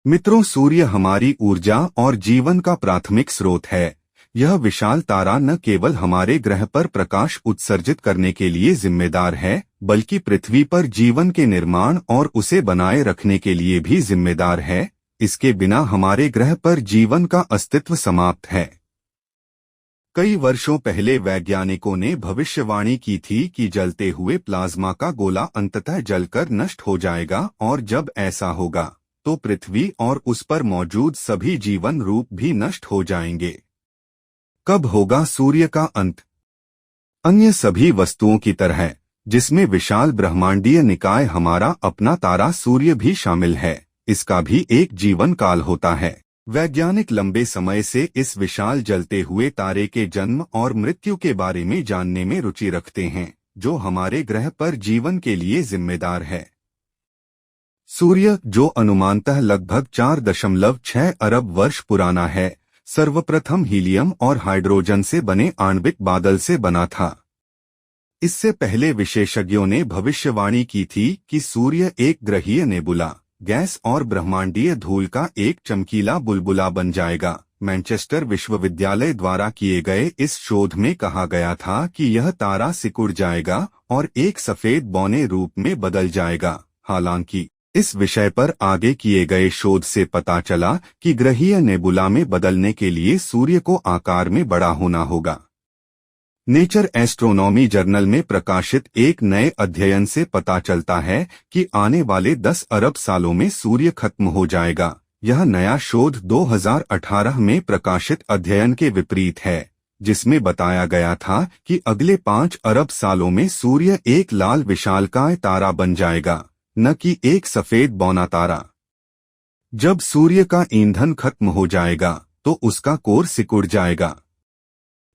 मित्रों, सूर्य हमारी ऊर्जा और जीवन का प्राथमिक स्रोत है। यह विशाल तारा न केवल हमारे ग्रह पर प्रकाश उत्सर्जित करने के लिए जिम्मेदार है, बल्कि पृथ्वी पर जीवन के निर्माण और उसे बनाए रखने के लिए भी जिम्मेदार है। इसके बिना हमारे ग्रह पर जीवन का अस्तित्व समाप्त है। कई वर्षों पहले वैज्ञानिकों ने भविष्यवाणी की थी कि जलते हुए प्लाज्मा का गोला अंततः जलकर नष्ट हो जाएगा, और जब ऐसा होगा तो पृथ्वी और उस पर मौजूद सभी जीवन रूप भी नष्ट हो जाएंगे। कब होगा सूर्य का अंत? अन्य सभी वस्तुओं की तरह, जिसमें विशाल ब्रह्मांडीय निकाय हमारा अपना तारा सूर्य भी शामिल है, इसका भी एक जीवन काल होता है। वैज्ञानिक लंबे समय से इस विशाल जलते हुए तारे के जन्म और मृत्यु के बारे में जानने में रुचि रखते हैं, जो हमारे ग्रह पर जीवन के लिए जिम्मेदार है। सूर्य, जो अनुमानतः लगभग 4.6 अरब वर्ष पुराना है, सर्वप्रथम हीलियम और हाइड्रोजन से बने आणविक बादल से बना था। इससे पहले विशेषज्ञों ने भविष्यवाणी की थी कि सूर्य एक ग्रहीय नेबुला, गैस और ब्रह्मांडीय धूल का एक चमकीला बुलबुला बन जाएगा। मैनचेस्टर विश्वविद्यालय द्वारा किए गए इस शोध में कहा गया था कि यह तारा सिकुड़ जाएगा और एक सफेद बौने रूप में बदल जाएगा। हालांकि इस विषय पर आगे किए गए शोध से पता चला कि ग्रहीय नेबुला में बदलने के लिए सूर्य को आकार में बड़ा होना होगा। नेचर एस्ट्रोनॉमी जर्नल में प्रकाशित एक नए अध्ययन से पता चलता है कि आने वाले 10 अरब सालों में सूर्य खत्म हो जाएगा। यह नया शोध 2018 में प्रकाशित अध्ययन के विपरीत है, जिसमें बताया गया था कि अगले 5 अरब सालों में सूर्य एक लाल विशालकाय तारा बन जाएगा, न कि एक सफेद बौना तारा। जब सूर्य का ईंधन खत्म हो जाएगा तो उसका कोर सिकुड़ जाएगा।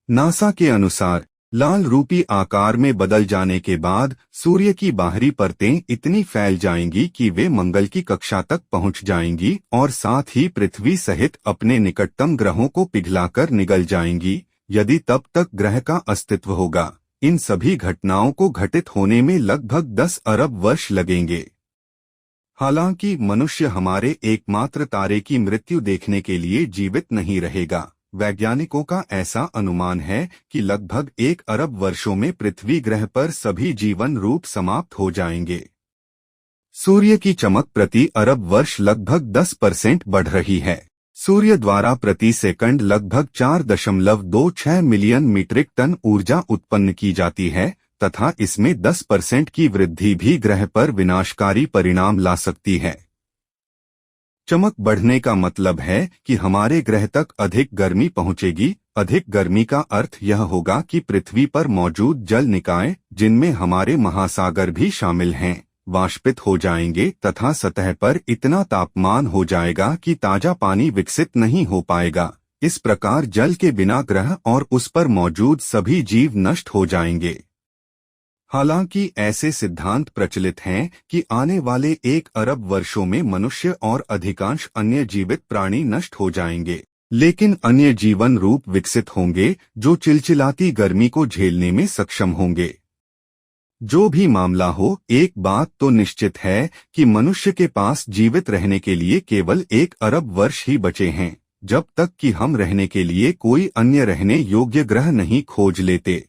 नासा के अनुसार लाल रूपी आकार में बदल जाने के बाद सूर्य की बाहरी परतें इतनी फैल जाएंगी कि वे मंगल की कक्षा तक पहुंच जाएंगी और साथ ही पृथ्वी सहित अपने निकटतम ग्रहों को पिघलाकर निगल जाएंगी, यदि तब तक ग्रह का अस्तित्व होगा। इन सभी घटनाओं को घटित होने में लगभग 10 अरब वर्ष लगेंगे। हालांकि मनुष्य हमारे एकमात्र तारे की मृत्यु देखने के लिए जीवित नहीं रहेगा। वैज्ञानिकों का ऐसा अनुमान है कि लगभग 1 अरब वर्षों में पृथ्वी ग्रह पर सभी जीवन रूप समाप्त हो जाएंगे। सूर्य की चमक प्रति अरब वर्ष लगभग 10% बढ़ रही है। सूर्य द्वारा प्रति सेकंड लगभग 4.26 मिलियन मीट्रिक टन ऊर्जा उत्पन्न की जाती है, तथा इसमें 10% की वृद्धि भी ग्रह पर विनाशकारी परिणाम ला सकती है। चमक बढ़ने का मतलब है कि हमारे ग्रह तक अधिक गर्मी पहुंचेगी। अधिक गर्मी का अर्थ यह होगा कि पृथ्वी पर मौजूद जल निकाय, जिनमें हमारे महासागर भी शामिल हैं, वाष्पित हो जाएंगे तथा सतह पर इतना तापमान हो जाएगा कि ताजा पानी विकसित नहीं हो पाएगा। इस प्रकार जल के बिना ग्रह और उस पर मौजूद सभी जीव नष्ट हो जाएंगे। हालांकि ऐसे सिद्धांत प्रचलित हैं कि आने वाले 1 अरब वर्षों में मनुष्य और अधिकांश अन्य जीवित प्राणी नष्ट हो जाएंगे, लेकिन अन्य जीवन रूप विकसित होंगे जो चिलचिलाती गर्मी को झेलने में सक्षम होंगे। जो भी मामला हो, एक बात तो निश्चित है कि मनुष्य के पास जीवित रहने के लिए केवल 1 अरब वर्ष ही बचे हैं, जब तक कि हम रहने के लिए कोई अन्य रहने योग्य ग्रह नहीं खोज लेते।